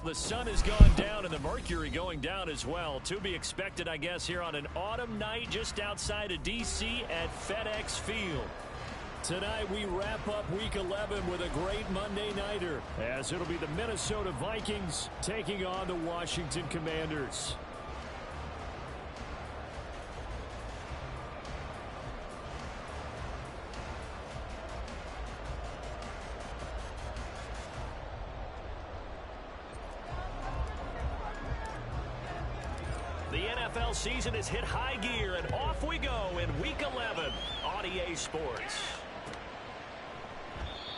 the sun has gone down and the mercury going down as well. To be expected, I guess, here on an autumn night just outside of D.C. at FedEx Field. Tonight we wrap up Week 11 with a great Monday nighter, as it'll be the Minnesota Vikings taking on the Washington Commanders. The NFL season has hit high gear, and off we go in Week 11 on EA Sports.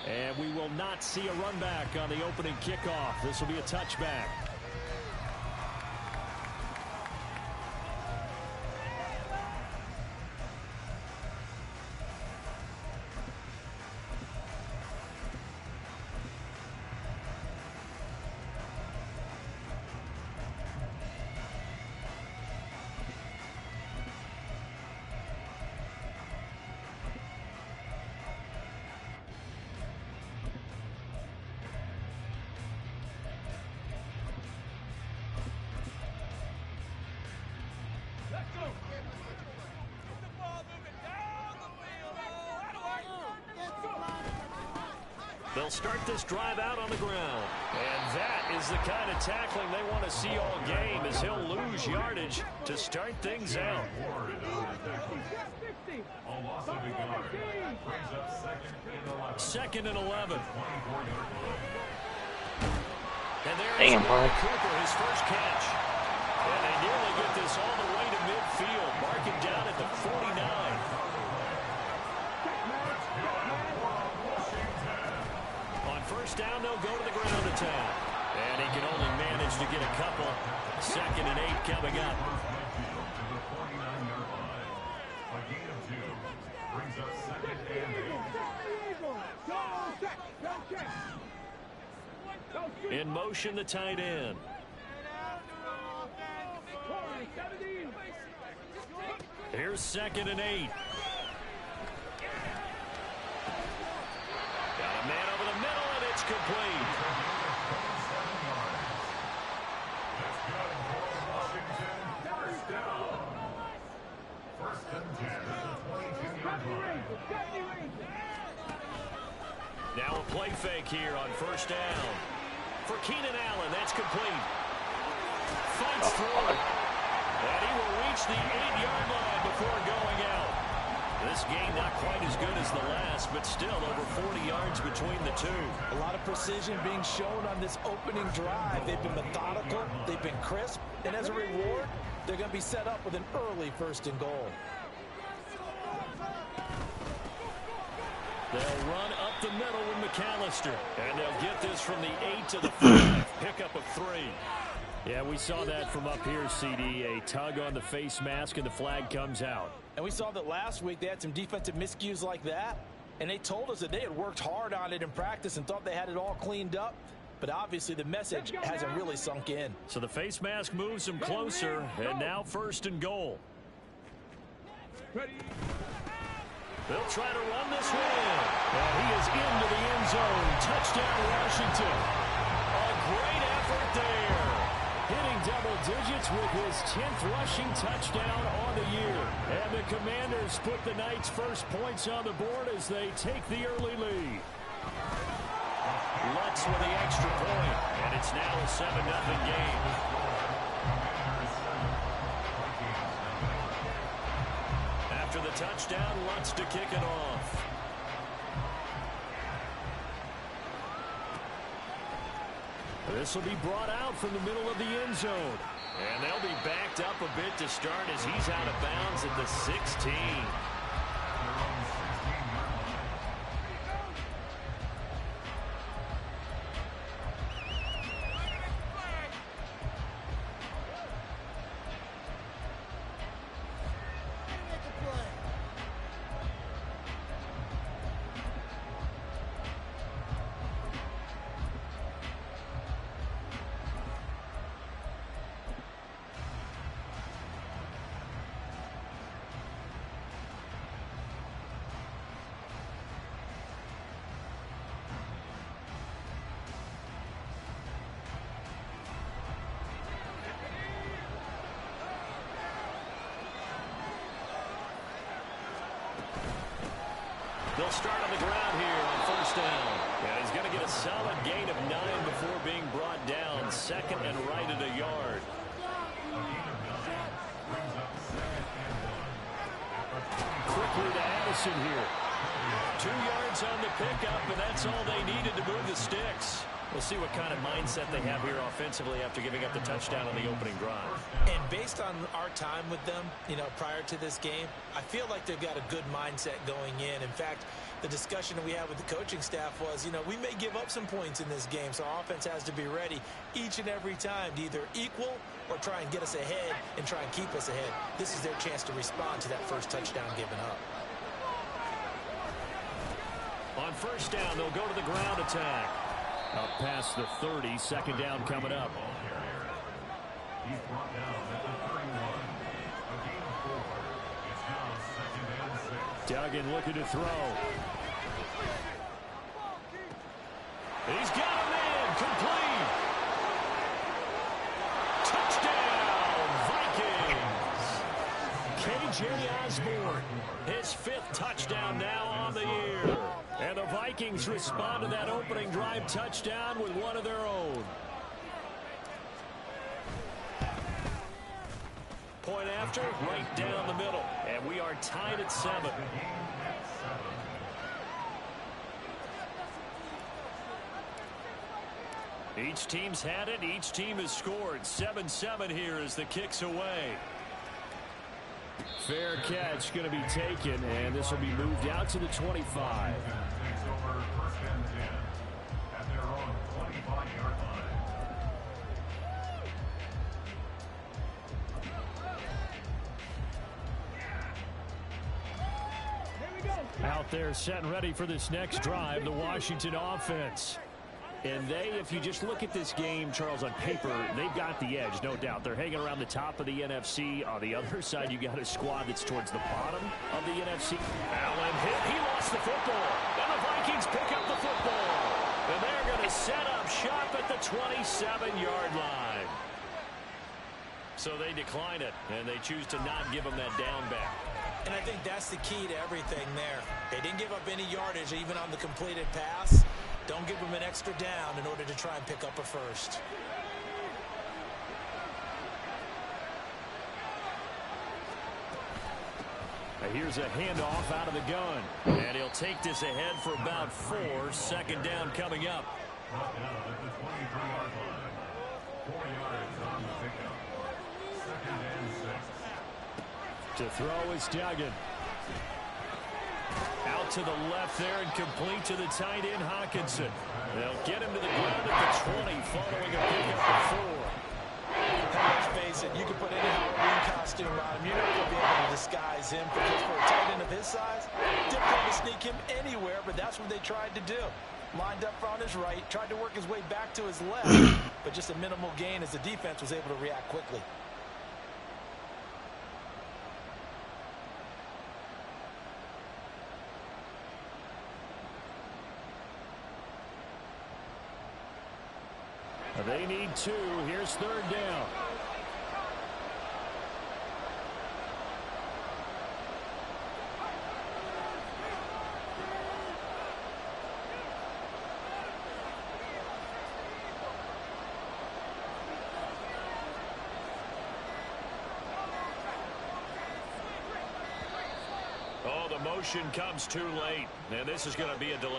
And we will not see a run back on the opening kickoff. This will be a touchback. They'll start this drive out on the ground. And that is the kind of tackling they want to see all game, as he'll lose yardage to start things out. Second and 11. And there's Cooper, his first catch. And they nearly get this all the way to midfield. Mark it down at the 49. First down, they'll go to the ground attack. And he can only manage to get a couple. Second and 8 coming up. In motion, the tight end. Here's second and 8. Got a man over the middle, and it's complete. Now a play fake here on first down. For Keenan Allen, that's complete. Fights through it. And he will reach the 8-yard line before going out. This game not quite as good as the last, but still over 40 yards between the two. A lot of precision being shown on this opening drive. They've been methodical, they've been crisp, and as a reward, they're going to be set up with an early first and goal. They'll run up the middle with McAllister, and they'll get this from the 8 to the 5. Pickup of 3. Yeah, we saw that from up here, CD. A tug on the face mask, and the flag comes out. And we saw that last week they had some defensive miscues like that, and they told us that they had worked hard on it in practice and thought they had it all cleaned up. But obviously the message hasn't really sunk in. So the face mask moves them closer, and now first and goal. They'll try to run this one in. And he is into the end zone. Touchdown, Washington. A great effort there. Hitting double digits with his 10th rushing touchdown on the year. And the Commanders put the Knights' first points on the board as they take the early lead. Lutz with the extra point, and it's now a 7-0 game. After the touchdown, Lutz to kick it off. This will be brought out from the middle of the end zone. And they'll be backed up a bit to start as he's out of bounds at the 16. They'll start on the ground here on first down. And he's going to get a solid gain of 9 before being brought down. Second and right at a yard. Quickly to Addison here. 2 yards on the pickup, and that's all they needed to move the sticks. We'll see what kind of mindset they have here offensively after giving up the touchdown on the opening drive. And based on our time with them, prior to this game, I feel like they've got a good mindset going in. In fact, the discussion that we had with the coaching staff was, we may give up some points in this game, so our offense has to be ready each and every time to either equal or try and get us ahead and try and keep us ahead. This is their chance to respond to that first touchdown given up. On first down, they'll go to the ground attack. Up past the 30, second down coming up. Duggan looking to throw. He's got a man, complete. Touchdown, Vikings. KJ Osborne, his 5th touchdown now on the year. And the Vikings respond to that opening drive touchdown with one of their own. Point after, right down the middle. And we are tied at 7. Each team's had it. Each team has scored. 7-7 here as the kick's away. Fair catch going to be taken, and this will be moved out to the 25. Out there set and ready for this next drive, the Washington offense. And if you just look at this game, Charles, on paper, they've got the edge, no doubt. They're hanging around the top of the NFC. On the other side, you got a squad that's towards the bottom of the NFC. Allen hit. He lost the football. And the Vikings pick up the football. And they're going to set up shop at the 27-yard line. So they decline it, and they choose to not give them that down back. And I think that's the key to everything there. They didn't give up any yardage even on the completed pass. Don't give them an extra down in order to try and pick up a first. Here's a handoff out of the gun. And he'll take this ahead for about 4. Second down coming up. To throw is Duggan. Out to the left there and complete to the tight end, Hawkinson. They'll get him to the ground at the 20 following a pickup of 4. Let's face it, you can put any Halloween costume on him. You're not going to be able to disguise him because for a tight end of his size, difficult to sneak him anywhere, but that's what they tried to do. Lined up on his right, tried to work his way back to his left, but just a minimal gain as the defense was able to react quickly. They need 2. Here's third down. Oh, the motion comes too late, and this is going to be a delay.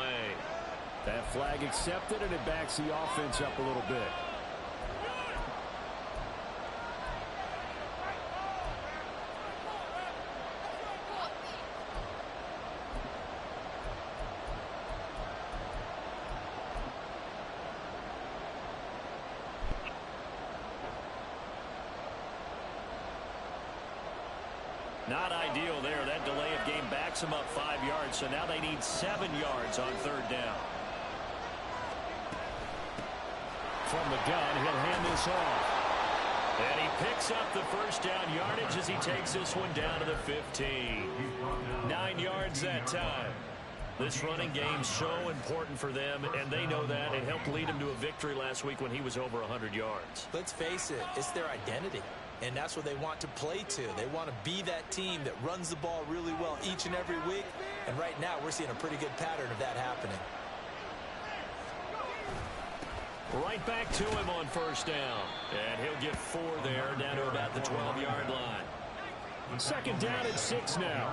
That flag accepted, and it backs the offense up a little bit. Not ideal there. That delay of game backs them up 5 yards, so now they need 7 yards on third down. From the gun, he'll hand this off. And he picks up the first down yardage as he takes this one down to the 15. 9 yards that time. This running game's so important for them, and they know that. It helped lead him to a victory last week when he was over 100 yards. Let's face it, it's their identity. And that's what they want to play to. They want to be that team that runs the ball really well each and every week. And right now, we're seeing a pretty good pattern of that happening. Right back to him on first down. And he'll get 4 there, down to about the 12-yard line. Second down and 6 now.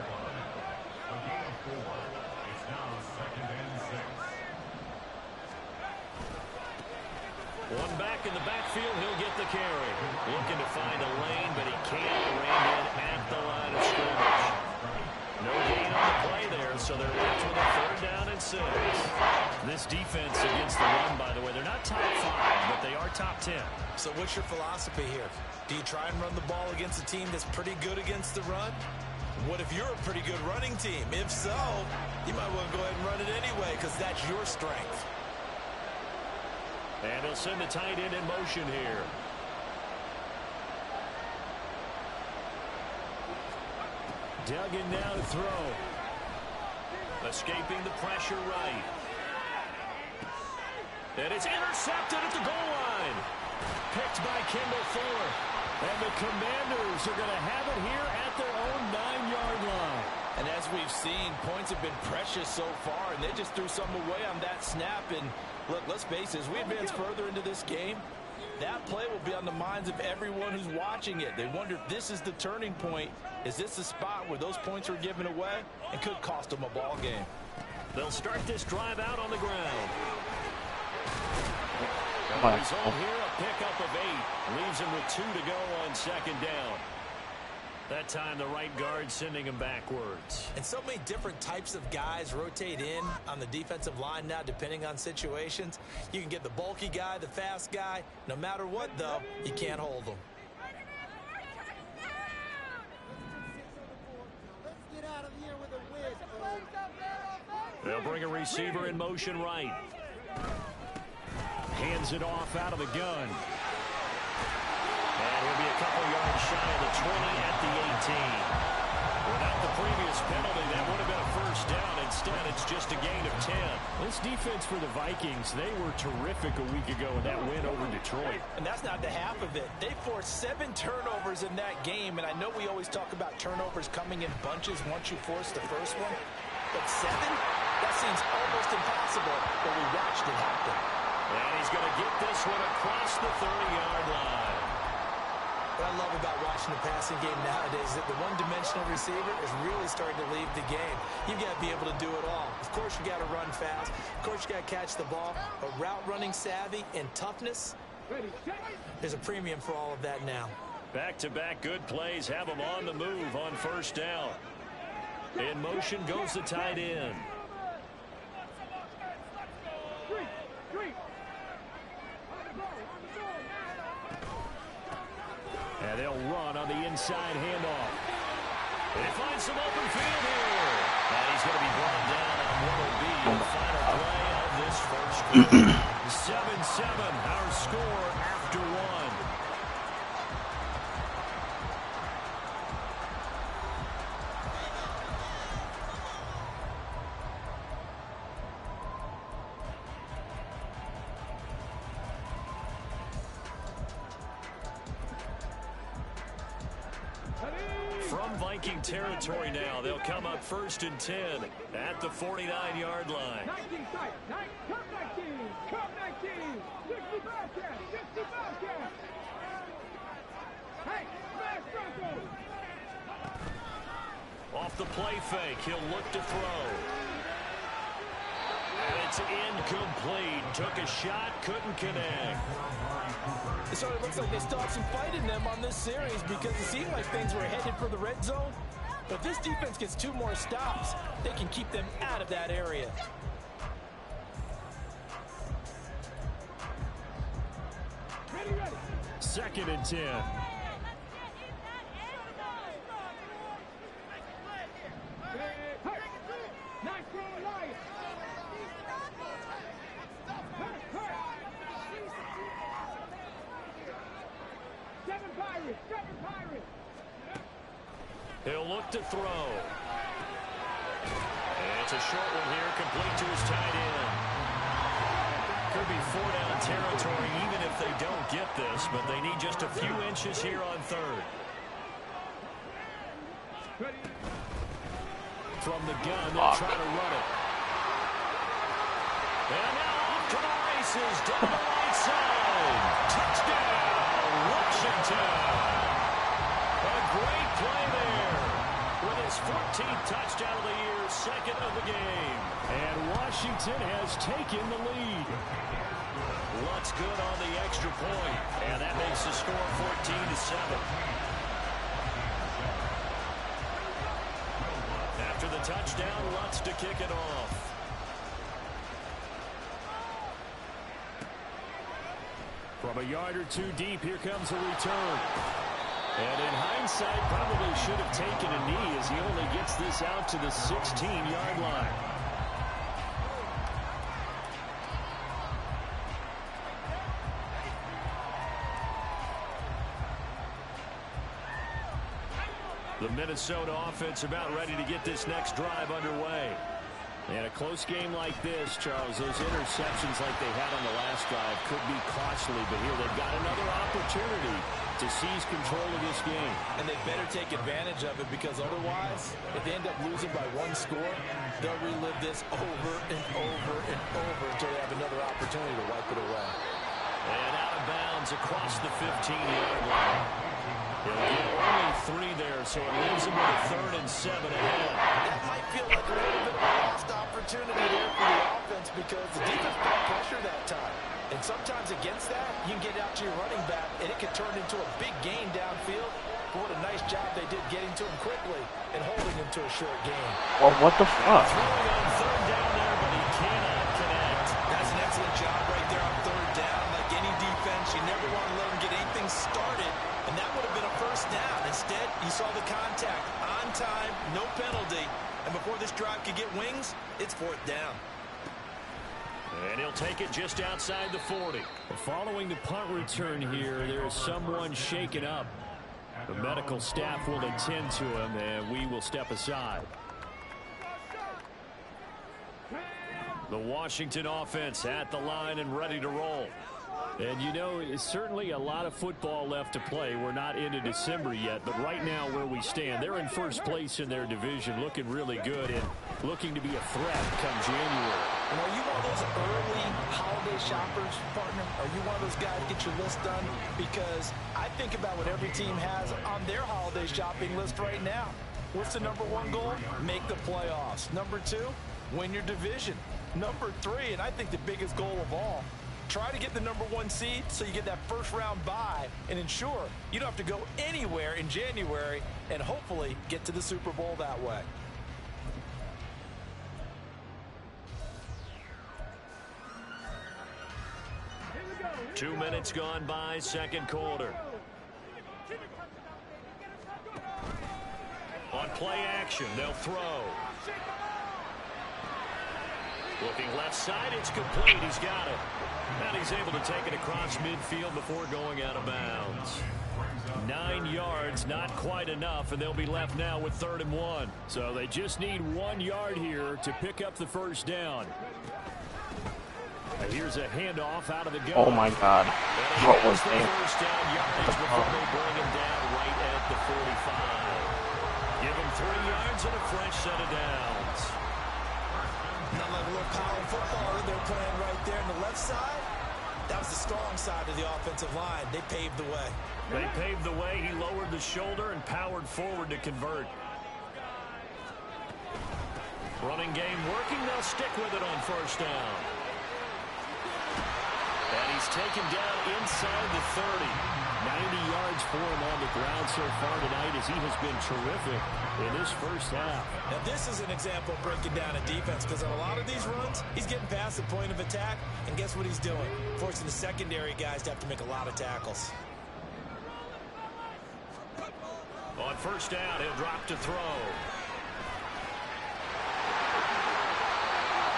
One back in the backfield, he'll get the carry. Looking to find a lane, but he can't. Ran in at the line of scrimmage. No gain on the play there, so they're left with a 3rd down and 6. This defense against the run, by the way, they're not top 5, but they are top 10. So what's your philosophy here? Do you try and run the ball against a team that's pretty good against the run? What if you're a pretty good running team? If so, you might want to go ahead and run it anyway because that's your strength. And he'll send the tight end in motion here. Dug in now to throw. Escaping the pressure right. And it's intercepted at the goal line. Picked by Kendall Fuller. And the Commanders are going to have it here at their own 9-yard line. And as we've seen, points have been precious so far, and they just threw some away on that snap. And look, let's face it, as we advance further into this game, that play will be on the minds of everyone who's watching it. They wonder if this is the turning point. Is this the spot where those points were given away and could cost them a ball game? They'll start this drive out on the ground. Oh. Result here, a pickup of 8. Leaves him with 2 to go on second down. That time the right guard sending him backwards. And so many different types of guys rotate in on the defensive line now depending on situations. You can get the bulky guy, the fast guy. No matter what, though, you can't hold them. They'll bring a receiver in motion right. Hands it off out of the gun. And he'll be a couple yards shy of the 20 at the 18. Without the previous penalty, that would have been a first down. Instead, it's just a gain of 10. This defense for the Vikings, they were terrific a week ago in that win over Detroit. And that's not the half of it. They forced 7 turnovers in that game, and I know we always talk about turnovers coming in bunches once you force the first one. But 7? That seems almost impossible, but we watched it happen. And he's going to get this one across the 30-yard line. What I love about watching the passing game nowadays is that the one-dimensional receiver is really starting to leave the game. You've got to be able to do it all. Of course, you got to run fast. Of course, you got to catch the ball. But route running savvy and toughness, there's a premium for all of that now. Back-to-back good plays have him on the move on first down. In motion goes the tight end. And they'll run on the inside handoff. They find some open field here. And he's going to be brought down on what will be the final play of this first quarter. 7-7, our score after 1. From Viking territory now, they'll come up 1st and 10 at the 49-yard line. 19 side, come 19, 60 Bobcats, 60 Bobcats. Hey, smash Bronco. Off the play fake, he'll look to throw. And it's incomplete. Took a shot, couldn't connect. It sort of looks like they still have some fight in them on this series because it seemed like things were headed for the red zone. But if this defense gets 2 more stops, they can keep them out of that area. Ready. 2nd and 10. He'll look to throw. And it's a short one here, complete to his tight end. could be four-down territory even if they don't get this, but they need just a few inches here on third. From the gun, they'll try to run it. And now off to the races, down the right side. Touchdown, Washington. A great play there. With his 14th touchdown of the year, second of the game. And Washington has taken the lead. Lutz good on the extra point. And that makes the score 14-7. After the touchdown, Lutz to kick it off. From a yard or two deep, here comes a return. And in hindsight, probably should have taken a knee as he only gets this out to the 16-yard line. The Minnesota offense about ready to get this next drive underway. And a close game like this, Charles, those interceptions like they had on the last drive could be costly, but here they've got another opportunity to seize control of this game. And they better take advantage of it, because otherwise, if they end up losing by one score, they'll relive this over and over and over until they have another opportunity to wipe it away. And out of bounds across the 15-yard line. He'll get only 3 there, so it leaves him with a 3rd and 7 ahead. That might feel like a little bit of a lost opportunity there for the offense, because the defense put pressure that time. And sometimes against that, you can get out to your running back, and it can turn into a big gain downfield. But what a nice job they did getting to him quickly and holding him to a short gain. Well, what the fuck? Throwing on 3rd down there, but he cannot connect. That's an excellent job right there on 3rd down. Like any defense, you never want to let them get anything started. And that would have been a first down. Instead, you saw the contact on time, no penalty. And before this drive could get wings, it's 4th down. And he'll take it just outside the 40. Following the punt return here, there is someone shaken up. The medical staff will attend to him, and we will step aside. The Washington offense at the line and ready to roll. And, you know, it's certainly a lot of football left to play. We're not into December yet, but right now where we stand, they're in first place in their division, looking really good and looking to be a threat come January. And are you one of those early holiday shoppers, partner? Are you one of those guys get your list done? Because I think about what every team has on their holiday shopping list right now. What's the number 1 goal? Make the playoffs. Number 2, win your division. Number 3, and I think the biggest goal of all, try to get the number 1 seed so you get that first-round bye and ensure you don't have to go anywhere in January and hopefully get to the Super Bowl that way. Two minutes gone by, second quarter. On play action, they'll throw. Looking left side, it's complete. He's got it. And he's able to take it across midfield before going out of bounds. 9 yards, not quite enough, and they'll be left now with 3rd and 1. So they just need 1 yard here to pick up the first down. And here's a handoff out of the gun. Oh my God. What was that? First down yardage before they bring him down right at the 45. Give him 3 yards and a fresh set of downs. Not like a little college football that they're playing right there on the left side. That was the strong side of the offensive line. They paved the way. They paved the way. He lowered the shoulder and powered forward to convert. Running game working. They'll stick with it on first down. And he's taken down inside the 30. 90 yards for him on the ground so far tonight as he has been terrific in this first half. Now this is an example of breaking down a defense, because on a lot of these runs, he's getting past the point of attack, and guess what he's doing? Forcing the secondary guys to have to make a lot of tackles. On first down, he'll drop to throw.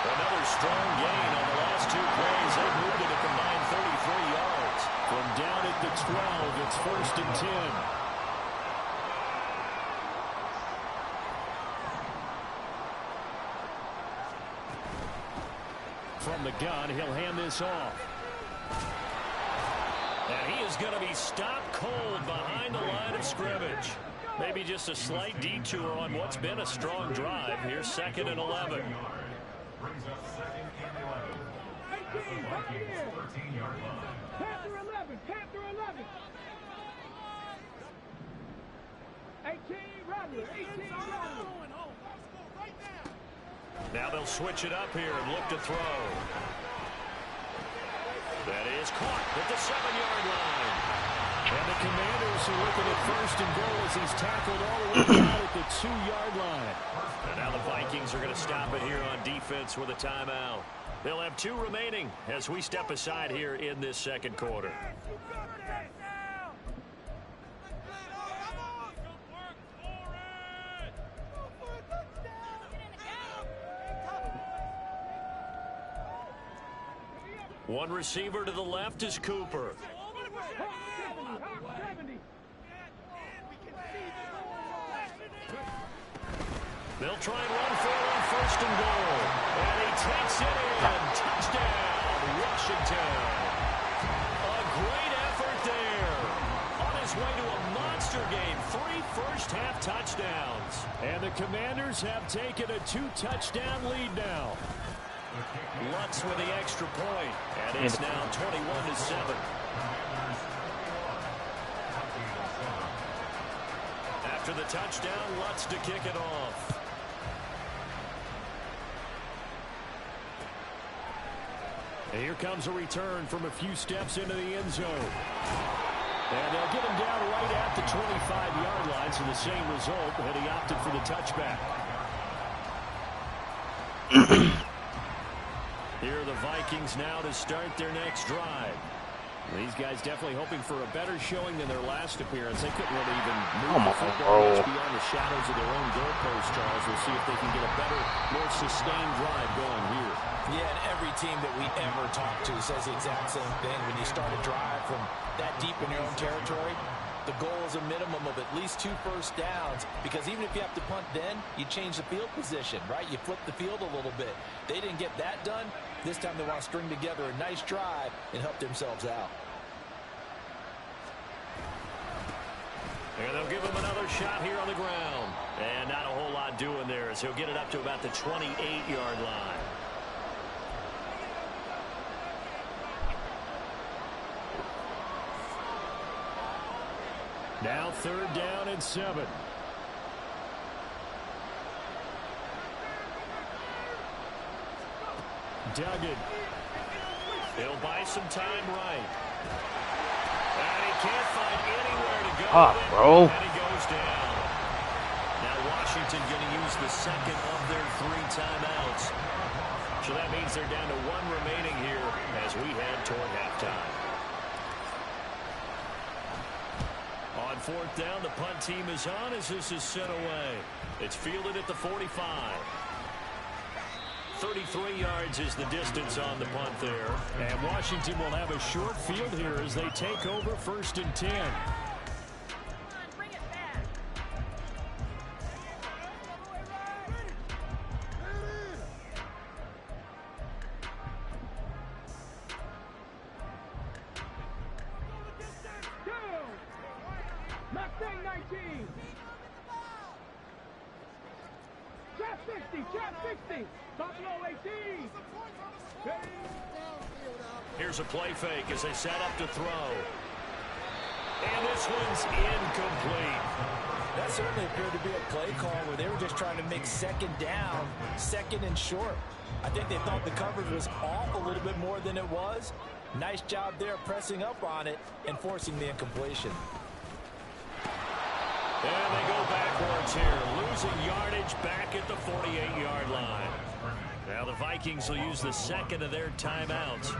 Another strong gain on the last 2 plays. They've moved it a combined 33 yards. From down at the 12, it's 1st and 10. from the gun. He'll hand this off. And he is going to be stopped cold behind the line of scrimmage. Maybe just a slight detour on what's been a strong drive. Here's 2nd and 11. Panther 11. Panther 11. 18 Rattler. 18 Rattler. Now they'll switch it up here and look to throw. That is caught at the 7-yard line. And the Commanders are looking at 1st and goal as he's tackled all the way out at the 2-yard line. And now the Vikings are going to stop it here on defense with a timeout. They'll have 2 remaining as we step aside here in this 2nd quarter. One receiver to the left is Cooper. They'll try and run for it on 1st and goal. And he takes it in. Touchdown, Washington. A great effort there. On his way to a monster game. 3 first-half touchdowns. And the Commanders have taken a 2-touchdown lead now. Lutz with the extra point, and it's now 21-7. After the touchdown, Lutz to kick it off. And here comes a return from a few steps into the end zone. And they'll get him down right at the 25-yard line, so the same result, but he opted for the touchback. Here are the Vikings now to start their next drive. These guys definitely hoping for a better showing than their last appearance. They couldn't really even move the football much beyond the shadows of their own goalpost, Charles. We'll see if they can get a better, more sustained drive going here. Yeah, and every team that we ever talk to says the exact same thing. When you start a drive from that deep in your own territory, the goal is a minimum of at least 2 first downs, because even if you have to punt then, you change the field position, right? You flip the field a little bit. They didn't get that done. This time they want to string together a nice drive and help themselves out. And they'll give him another shot here on the ground. And not a whole lot doing there as he'll get it up to about the 28-yard line. Now 3rd down and 7. Duggan. He'll buy some time right. And he can't find anywhere to go. Bro. And he goes down. Now Washington going to use the 2nd of their 3 timeouts. So that means they're down to 1 remaining here as we head toward halftime. On 4th down, the punt team is on as this is sent away. It's fielded at the 45. 33 yards is the distance on the punt there. And Washington will have a short field here as they take over 1st and 10. Bring it back. Mustang 19. Trap 60. Trap 60. Buffalo 18. Here's a play fake as they set up to throw. And this one's incomplete. That certainly appeared to be a play call where they were just trying to make 2nd down, 2nd and short. I think they thought the coverage was off a little bit more than it was. Nice job there pressing up on it and forcing the incompletion. And they go backwards here, losing yardage back at the 48-yard line. Now the Vikings will use the 2nd of their timeouts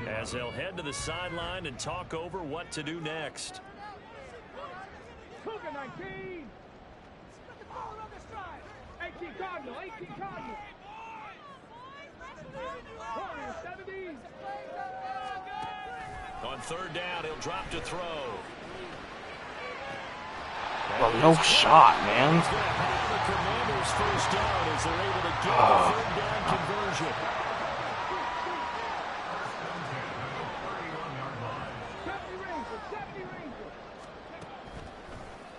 as they'll head to the sideline and talk over what to do next. Cougar 19. 18 Cardinal. 18 Cardinal. 70. On 3rd down, he'll drop to throw. Well, no shot, man. He's going to have the Commanders' first down as they're able to get the 3rd down conversion.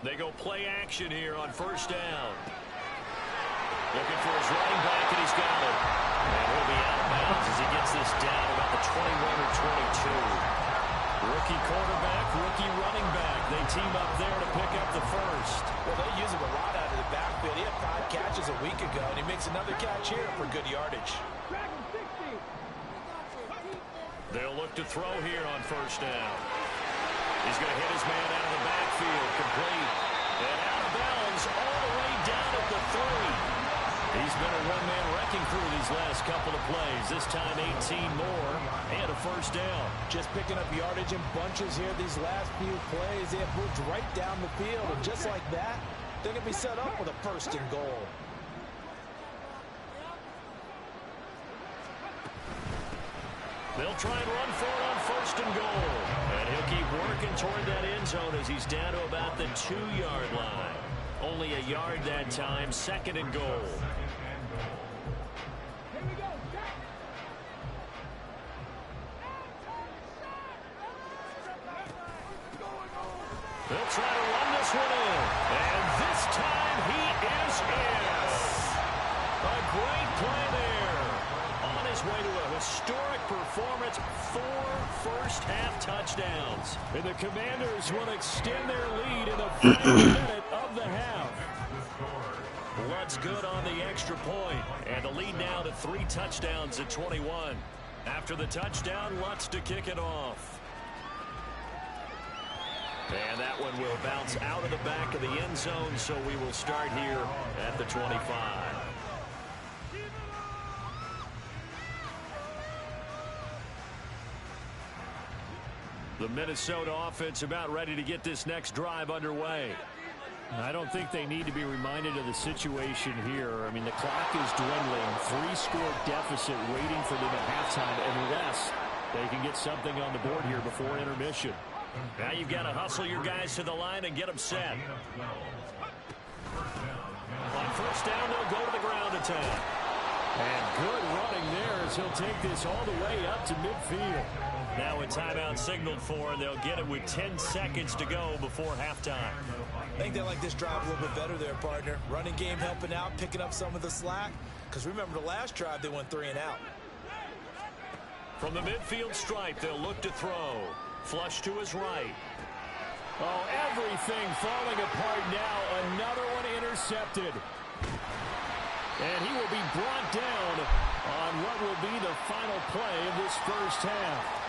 They go play action here on first down. Looking for his running back, and he's got it. And he'll be out of bounds as he gets this down about the 21 or 22. Rookie quarterback, rookie running back. They team up there to pick up the first. Well, they use him a lot out of the backfield. He had 5 catches a week ago, and he makes another catch here for good yardage. Dragon 60. They'll look to throw here on first down. He's going to hit his man out of the backfield, complete. And out of bounds all the way down at the 3. He's been a one-man wrecking crew these last couple of plays. This time 18 more and a first down. Just picking up yardage in bunches here these last few plays. They have moved right down the field, and just like that, they're going to be set up with a first and goal. They'll try and run for it on first and goal. And he'll keep working toward that end zone as he's down to about the 2-yard line. Only a yard that time, second and goal. Here we go. Set. They'll try to run this one in. And this time he is in. A great play there. On his way to a historic performance, 4 first-half touchdowns. And the Commanders will extend their lead in the final minute of the half. Lutt's good on the extra point. And the lead now to 3 touchdowns at 21. After the touchdown, Lutt's to kick it off. And that one will bounce out of the back of the end zone, so we will start here at the 25. The Minnesota offense about ready to get this next drive underway. I don't think they need to be reminded of the situation here. I mean, the clock is dwindling. 3-score deficit waiting for them at halftime unless they can get something on the board here before intermission. Now you've got to hustle your guys to the line and get them set. On first down, they'll go to the ground attack. And good running there as he'll take this all the way up to midfield. Now a timeout signaled for, and they'll get it with 10 seconds to go before halftime. I think they like this drive a little bit better there, partner. Running game helping out, picking up some of the slack. Because remember, the last drive, they went 3 and out. From the midfield stripe, they'll look to throw. Flush to his right. Oh, everything falling apart now. Another one intercepted. And he will be brought down on what will be the final play of this first half.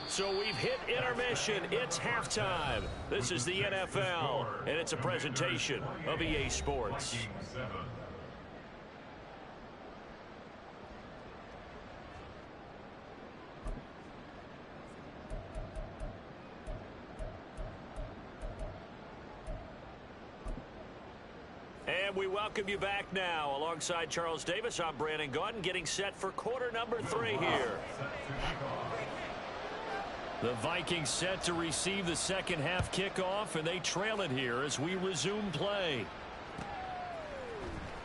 So we've hit intermission. It's halftime. This is the NFL, and it's a presentation of EA Sports. And we welcome you back now. Alongside Charles Davis, I'm Brandon Gaudin, getting set for quarter number 3 here. The Vikings set to receive the second half kickoff, and they trail it here as we resume play.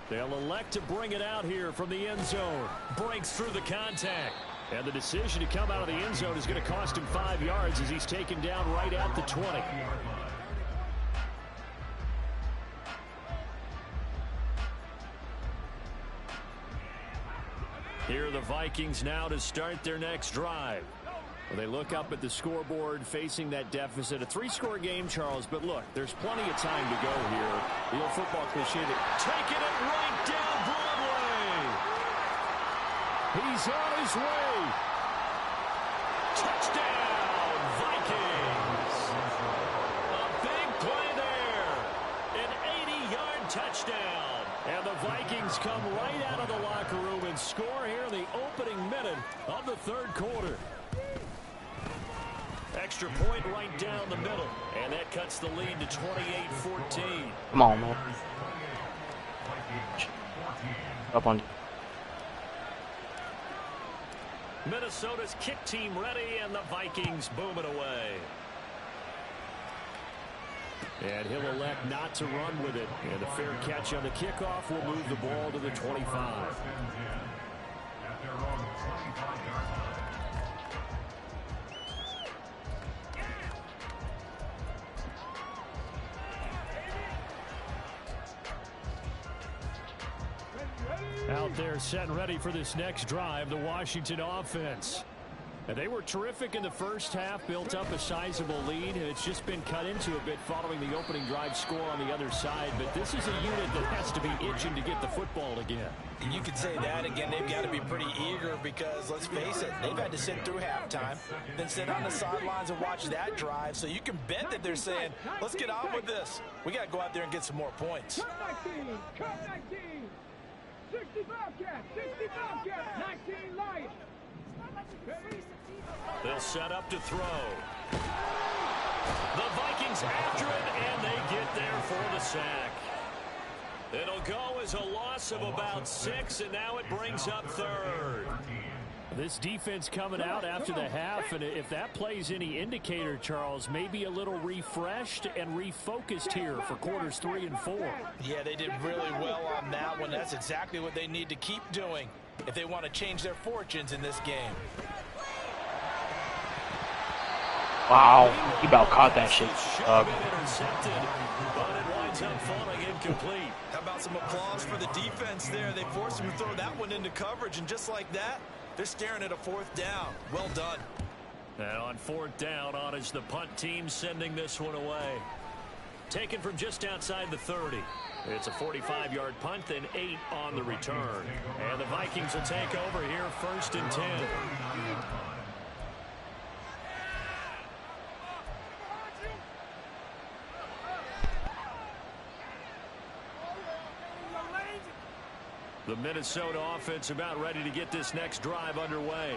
They'll elect to bring it out here from the end zone. Breaks through the contact. And the decision to come out of the end zone is going to cost him 5 yards as he's taken down right at the 20. Here are the Vikings now to start their next drive. Well, they look up at the scoreboard facing that deficit. A 3-score game, Charles, but look, there's plenty of time to go here. The old football cliche that taking it right down Broadway. He's on his way. Touchdown, Vikings. A big play there. An 80-yard touchdown. And the Vikings come right out of the locker room and score here in the opening minute of the third quarter. Extra point right down the middle. And that cuts the lead to 28-14. Come on, man. Up on. Minnesota's kick team ready, and the Vikings boom it away. And he'll elect not to run with it. And a fair catch on the kickoff will move the ball to the 25. out there setting ready for this next drive, the Washington offense. And they were terrific in the first half, built up a sizable lead. It's just been cut into a bit following the opening drive score on the other side. But this is a unit that has to be itching to get the football again. And you could say that again. They've got to be pretty eager because, let's face it, they've had to sit through halftime, then sit on the sidelines and watch that drive. So you can bet that they're saying, let's get on with this. We got to go out there and get some more points. Cut 19, cut 19. 60 Bobcats, 60 Bobcats, 19 Lions. They'll set up to throw. The Vikings after it, and they get there for the sack. It'll go as a loss of about 6, and now it brings up third. This defense coming out after the half, and if that plays any indicator, Charles, maybe a little refreshed and refocused here for quarters 3 and 4. Yeah, they did really well on that one. That's exactly what they need to keep doing if they want to change their fortunes in this game. Wow, he about caught that shit. Intercepted, but it winds up falling incomplete. How about some applause for the defense there? They forced him to throw that one into coverage, and just like that, they're staring at a 4th down. Well done. And on 4th down, on is the punt team sending this one away. Taken from just outside the 30. It's a 45-yard punt, then 8 on the return. And the Vikings will take over here, 1st and 10. The Minnesota offense about ready to get this next drive underway.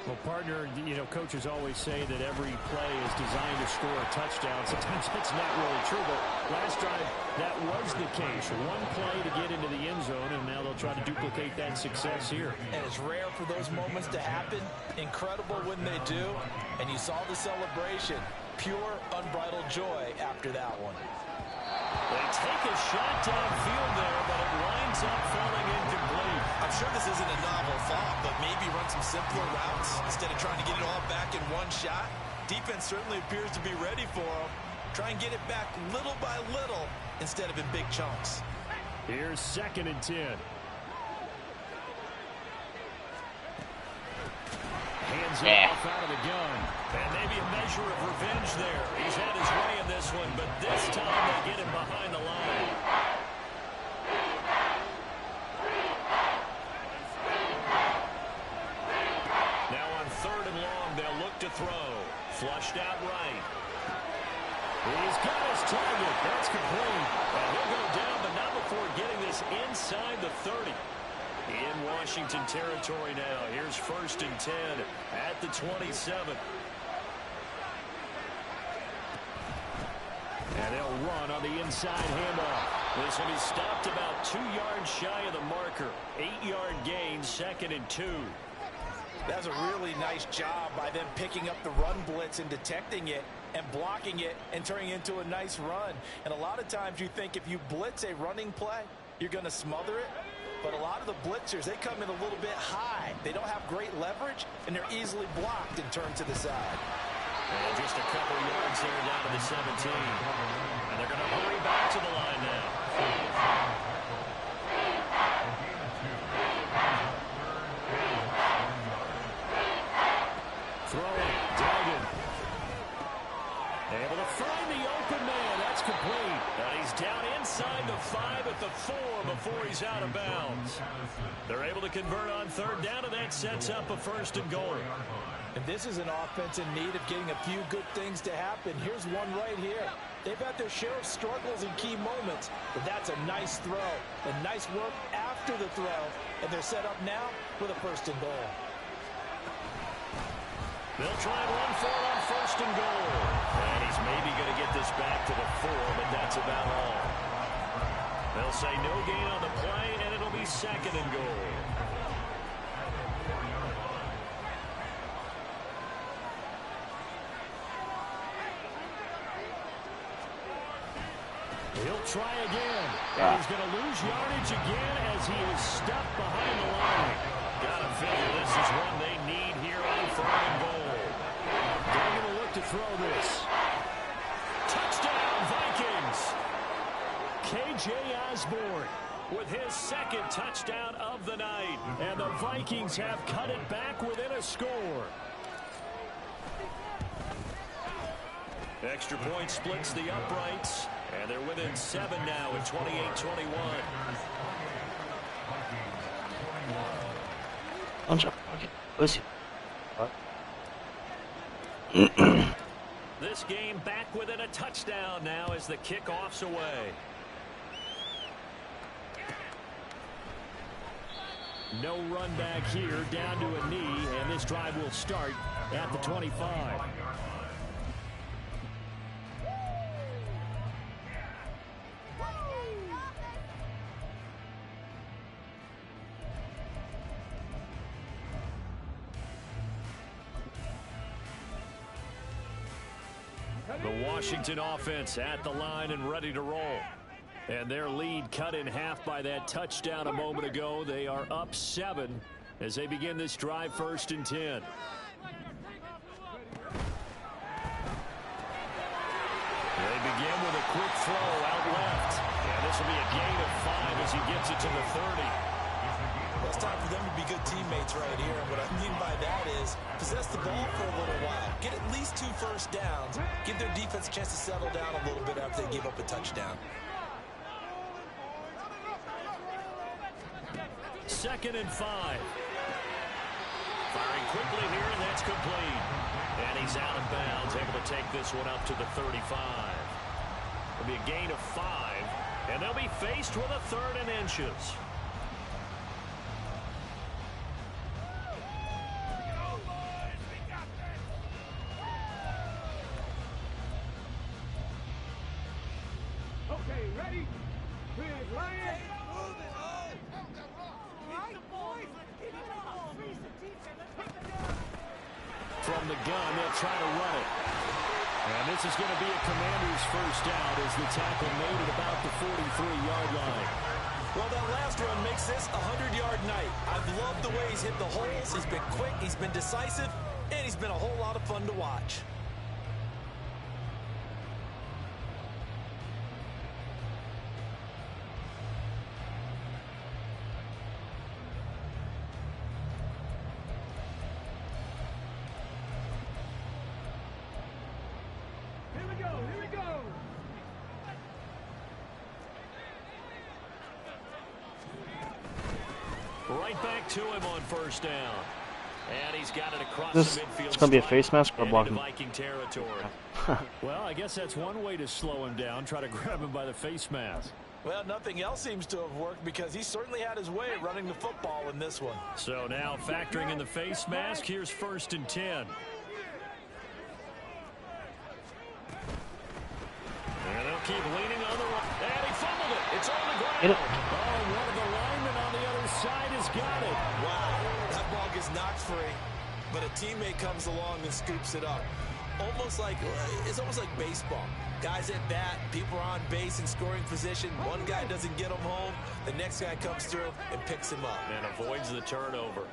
Well, partner, you know, coaches always say that every play is designed to score a touchdown. Sometimes that's not really true, but last drive, that was the case. One play to get into the end zone, and now they'll try to duplicate that success here. And it's rare for those moments to happen. Incredible when they do. And you saw the celebration. Pure, unbridled joy after that one. They take a shot downfield there, but it winds up falling incomplete. I'm sure this isn't a novel thought, but maybe run some simpler routes instead of trying to get it all back in one shot. Defense certainly appears to be ready for them. Try and get it back little by little instead of in big chunks. Here's 2nd and 10. Hands it off out of the gun. And maybe a measure of revenge there. He's had his way in this one, but this time they get him behind the line. Now on 3rd and long, they'll look to throw. Flushed out right. He's got his target. That's complete. And he'll go down, but not before getting this inside the 30. In Washington territory now. Here's 1st and 10 at the 27. And they'll run on the inside handoff. This will be stopped about 2 yards shy of the marker. 8-yard gain, 2nd and 2. That's a really nice job by them picking up the run blitz and detecting it and blocking it and turning it into a nice run. And a lot of times you think if you blitz a running play, you're going to smother it. But a lot of the blitzers, they come in a little bit high. They don't have great leverage, and they're easily blocked and turned to the side. And just a couple yards there down to the 17. And they're going to hurry back to the line now. Throwing, Dagan. Able to find the open man. That's complete. And he's down inside the 5 at the 4 before he's out of bounds. They're able to convert on 3rd down, and that sets up a 1st and goal. And this is an offense in need of getting a few good things to happen. Here's one right here. They've had their share of struggles in key moments, but that's a nice throw and nice work after the throw. And they're set up now with a 1st and goal. They'll try and run for it on 1st and goal. And he's maybe going to get this back to the 4, but that's about all. They'll say no gain on the play, and it'll be 2nd and goal. He'll try again. And he's going to lose yardage again as he is stuck behind the line. Got to figure this is one they need here on 3rd and goal. They're going to look to throw this. Touchdown, Vikings. K.J. Osborne with his second touchdown of the night. And the Vikings have cut it back within a score. Extra point splits the uprights, and they're within 7 now at 28-21. Pussy. This game back within a touchdown now as the kickoff's away. No run back here, down to a knee, and this drive will start at the 25. The Washington offense at the line and ready to roll. And their lead cut in half by that touchdown a moment ago. They are up 7 as they begin this drive, 1st and 10. They begin with a quick throw out left. And this will be a gain of 5 as he gets it to the 30. Well, it's time for them to be good teammates right here. And what I mean by that is possess the ball for a little while. Get at least 2 first downs. Give their defense a chance to settle down a little bit after they give up a touchdown. 2nd and 5. Firing quickly here, and that's complete. And he's out of bounds, able to take this one up to the 35. It'll be a gain of 5, and they'll be faced with a 3rd and inches. Okay, ready? Big Lion. From the gun, they'll try to run it. And this is going to be a Commander's first down as the tackle made at about the 43-yard line. Well, that last run makes this a 100-yard night. I've loved the way he's hit the holes. He's been quick, he's been decisive, and he's been a whole lot of fun to watch. Here we go. Right back to him on 1st down. And he's got it across This the midfield. it's gonna be a face mask or into blocking. Viking territory. Well, I guess that's one way to slow him down. Try to grab him by the face mask. Well, nothing else seems to have worked because he certainly had his way running the football in this one. So now factoring in the face mask, here's 1st and 10. And they'll keep leaning on the run. And he fumbled it. It's on the ground. Oh, one of the linemen on the other side has got it. Wow, that ball gets knocked free, but a teammate comes along and scoops it up. It's almost like baseball. Guys at bat, people are on base in scoring position. One guy doesn't get him home. The next guy comes through and picks him up. And avoids the turnover.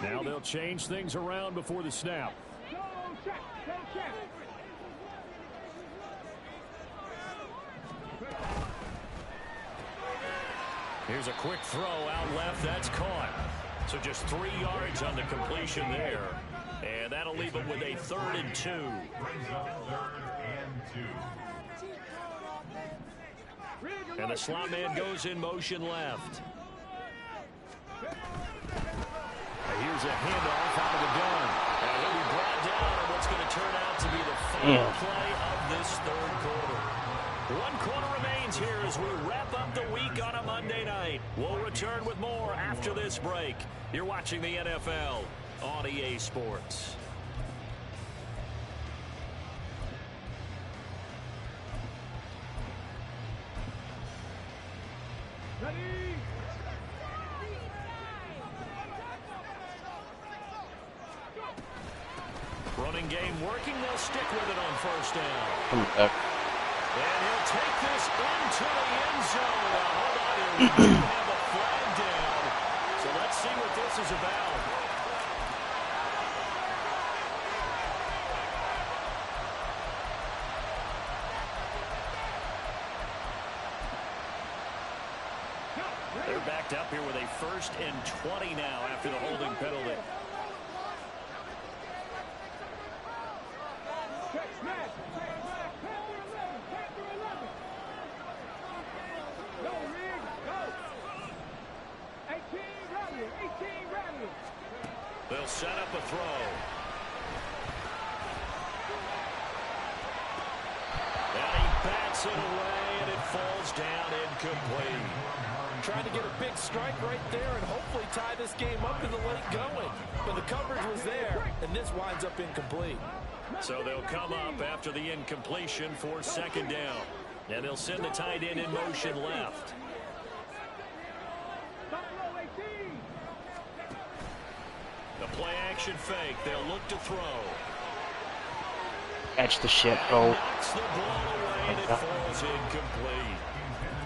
Now they'll change things around before the snap. Go check. Here's a quick throw out left. That's caught. So just 3 yards on the completion there. And that'll leave them with a 3rd and 2. And the slot man goes in motion left. Here's a handoff out of the gun. And he'll be brought down on what's going to turn out to be the final play of this 3rd quarter. 1 quarter remains here as we wrap up the week on a Monday night. We'll return with more after this break. You're watching the NFL on EA Sports. Ready? Running game working. They'll stick with it on 1st down. Coming back. And he'll take this into the end zone. Now, hold on here. We do have a flag down. So let's see what this is about. here with a 1st and 20 now after the holding penalty. They'll set up a throw. And he bats it away, and it falls down incomplete. Trying to get a big strike right there and hopefully tie this game up in the late going. But the coverage was there, and this winds up incomplete. So they'll come up after the incompletion for 2nd down. And they'll send the tight end in motion left. The play action fake. They'll look to throw. Catch the shit, bro. Knocks the ball away, and it falls incomplete.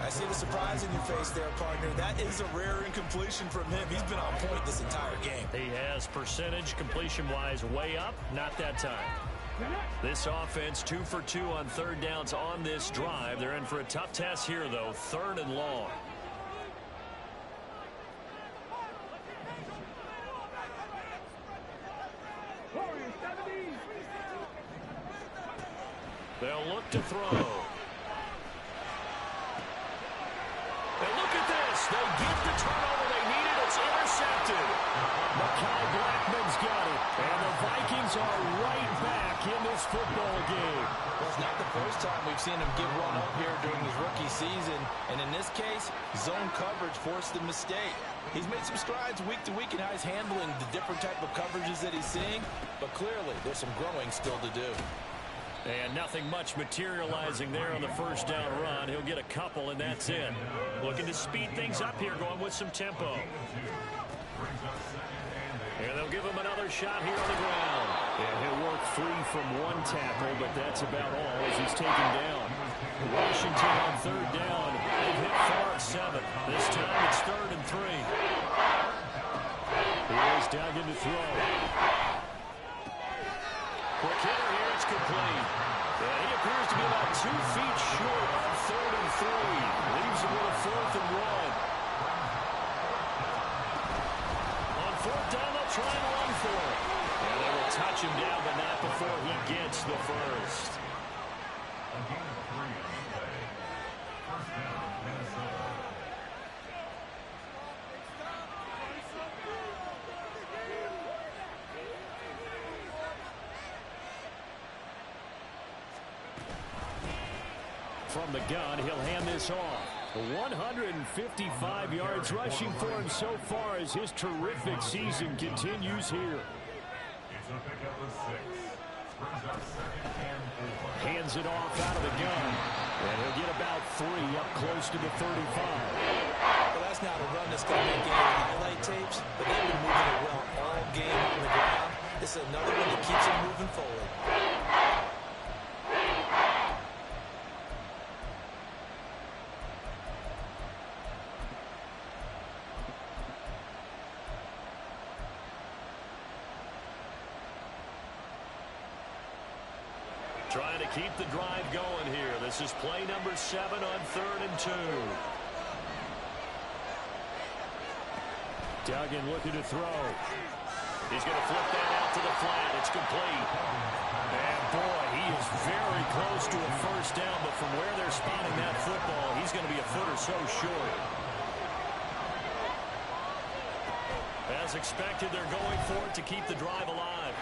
I see the surprise in your face there, partner. That is a rare incompletion from him. He's been on point this entire game. He has percentage completion-wise way up. Not that time. This offense 2 for 2 on 3rd downs on this drive. They're in for a tough test here, though. 3rd and long. They'll look to throw. And look at this. They get the turnover they needed. It's intercepted. Mekhi Blackman's got it. And the Vikings are right back in this football game. Well, it's not the first time we've seen him give one up here during his rookie season. And in this case, zone coverage forced the mistake. He's made some strides week to week in how he's handling the different type of coverages that he's seeing. But clearly, there's some growing still to do. And nothing much materializing there on the 1st down run. He'll get a couple, and that's it. Looking to speed things up here, going with some tempo. And they'll give him another shot here on the ground. And he'll work free from one tackle, but that's about all as he's taken down. Washington on 3rd down. They've hit 4 of 7. This time it's 3rd and 3. Here's Duggan to throw. Quick hitter here, it's complete. And he appears to be about 2 feet short on 3rd and 3. Leaves him with a 4th and 1. On 4th down, they'll try and run for it. And they will touch him down, but not before he gets the 1st. From the gun, he'll hand this off. 155 yards rushing for him so far as his terrific season continues here. Hands it off out of the gun. And he'll get about 3 up close to the 35. Well, that's not a run that's going to make any highlight tapes, but they've been moving it well all game on the ground. This is another one that keeps him moving forward. Trying to keep the drive going here. This is play number 7 on 3rd and 2. Duggan looking to throw. He's going to flip that out to the flat. It's complete. And boy, he is very close to a 1st down, but from where they're spotting that football, he's going to be a foot or so short. As expected, they're going for it to keep the drive alive.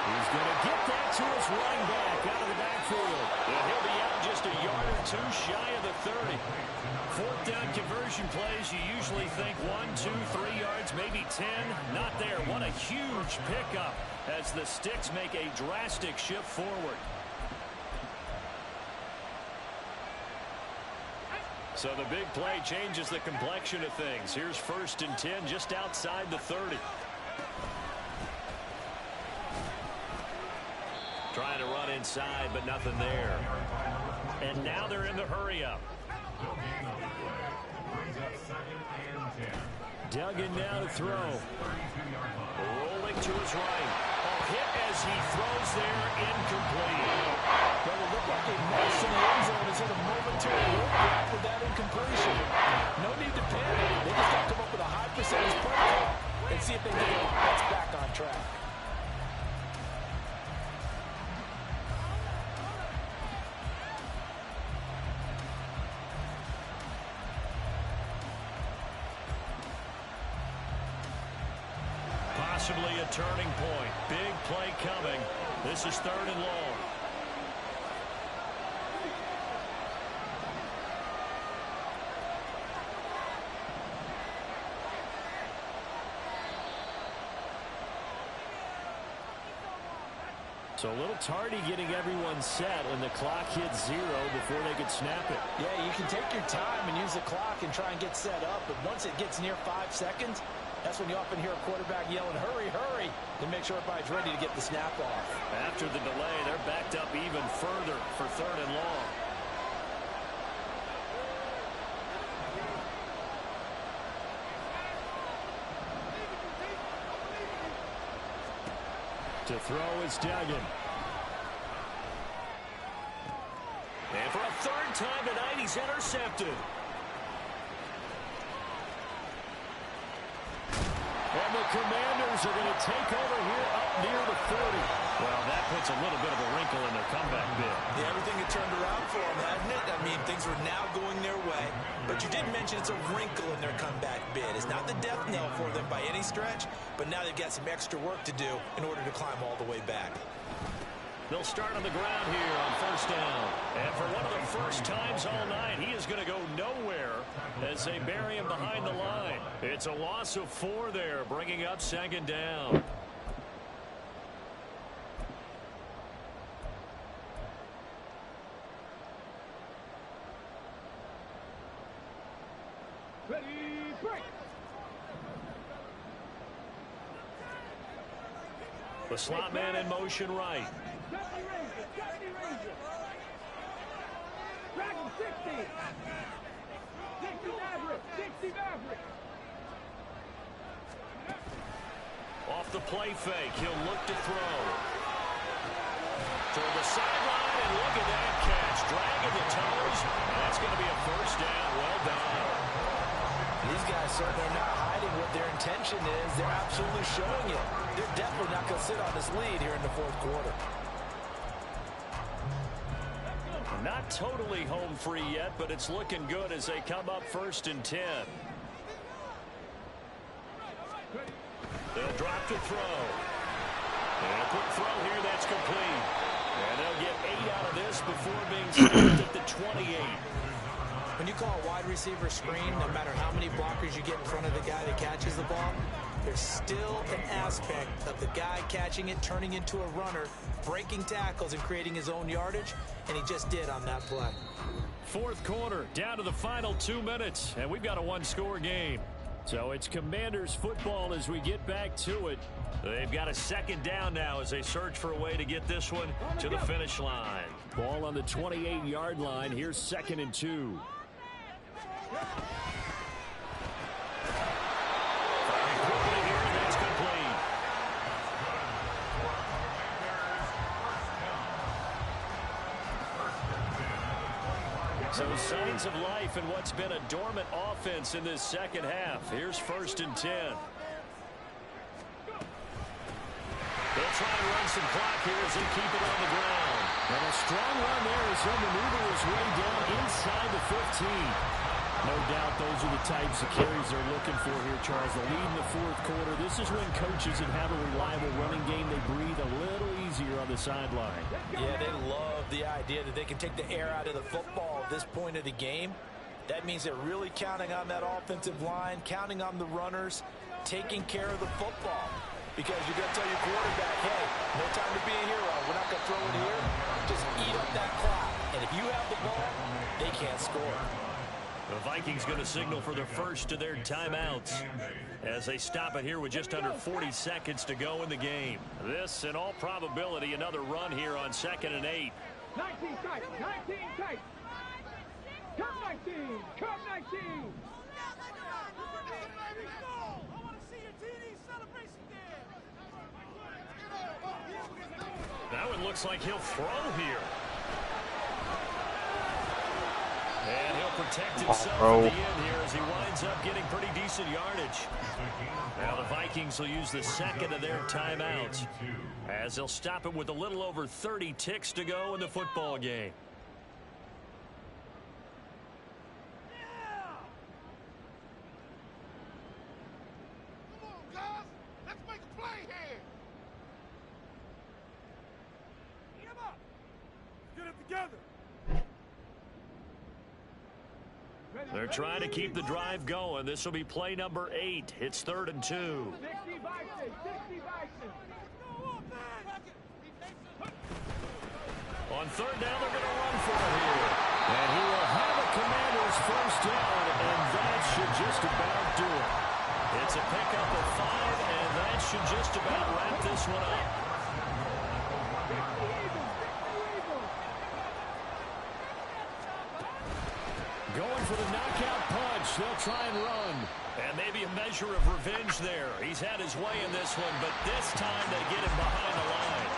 He's going to get that to his running back out of the backfield. And he'll be out just a yard or 2 shy of the 30. 4th down conversion plays, you usually think 1, 2, 3 yards, maybe 10. Not there. What a huge pickup as the Sticks make a drastic shift forward. So the big play changes the complexion of things. Here's 1st and 10 just outside the 30. Trying to run inside, but nothing there. And now they're in the hurry-up. Duggan now to throw. Rolling to his right. A hit as he throws there, incomplete. Well, it looked like a march in the end zone is in a momentary roadblock with that incompletion. No need to panic. They just got to come up with a high percentage play call and see if they can get the offense back on track. Possibly a turning point. Big play coming. This is 3rd and long. So a little tardy getting everyone set, and the clock hits 0 before they could snap it. Yeah, you can take your time and use the clock and try and get set up, but once it gets near 5 seconds, that's when you often hear a quarterback yelling, hurry, hurry, to make sure everybody's ready to get the snap off. After the delay, they're backed up even further for 3rd and long. To throw is Duggan. And for a 3rd time tonight, he's intercepted. And the Commanders are going to take over here up near the 40. Well, that puts a little bit of a wrinkle in their comeback bid. Yeah, everything had turned around for them, hadn't it? I mean, things were now going their way. But you did mention it's a wrinkle in their comeback bid. It's not the death knell for them by any stretch, but now they've got some extra work to do in order to climb all the way back. They'll start on the ground here on 1st down. And for one of the first times all night, he is going to go nowhere as they bury him behind the line. It's a loss of 4 there, bringing up 2nd down. Ready, break. The slot man in motion right. Deputy Ranger, Deputy Ranger. Dragon 60. 60 Maverick, 60 Maverick. Off the play fake, he'll look to throw. To the sideline, and look at that catch. Dragging the toes. That's going to be a 1st down. Well done. These guys certainly are not hiding what their intention is. They're absolutely showing it. They're definitely not going to sit on this lead here in the 4th quarter. Not totally home free yet, but it's looking good as they come up 1st and 10. They'll drop to throw. And a quick throw here that's complete. And they'll get 8 out of this before being stopped at the 28. When you call a wide receiver screen, no matter how many blockers you get in front of the guy that catches the ball, there's still an aspect of the guy catching it, turning into a runner, breaking tackles and creating his own yardage, and he just did on that play. 4th quarter, down to the final 2 minutes, and we've got a 1-score game. So it's Commanders football as we get back to it. They've got a 2nd down now as they search for a way to get this one to the finish line. Ball on the 28-yard line. Here's 2nd and 2. That's complete. So signs of life in what's been a dormant offense in this 2nd half. Here's 1st and 10. They'll try and run some clock here as they keep it on the ground. And a strong run there as he'll maneuver his way down inside the 15. No doubt those are the types of carries they're looking for here, Charles. The lead in the 4th quarter. This is when coaches that have a reliable running game, they breathe a little easier on the sideline. Yeah, they love the idea that they can take the air out of the football at this point of the game. That means they're really counting on that offensive line, counting on the runners, taking care of the football. Because you're going to tell your quarterback, hey, no time to be a hero. We're not going to throw it here. Just eat up that clock. And if you have the ball, they can't score. The Vikings going to signal for the first of their timeouts as they stop it here with just under 40 seconds to go in the game. This, in all probability, another run here on 2nd and 8. 19 tight, 19 tight. Come 19, come 19. That one looks like he'll throw here. protect himself bro. at the end here as he winds up getting pretty decent yardage. Now the Vikings will use the second of their timeouts as they'll stop it with a little over 30 ticks to go in the football game. They're trying to keep the drive going. This will be play number 8. It's 3rd and 2. 60 Vikings, 60 Vikings. On 3rd down, they're going to run for it here. And he will have a Commanders first down, and that should just about do it. It's a pickup of 5, and that should just about wrap this one up. Going for the knockout punch. They'll try and run. And maybe a measure of revenge there. He's had his way in this one, but this time they get him behind the line.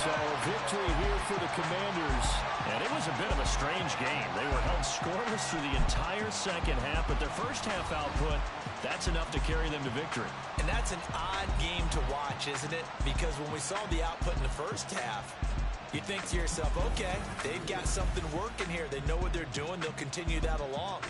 So a victory here for the Commanders. And it was a bit of a strange game. They were held scoreless through the entire second half, but their first half output, that's enough to carry them to victory. And that's an odd game to watch, isn't it? Because when we saw the output in the first half, you think to yourself, okay, they've got something working here. They know what they're doing. They'll continue that along.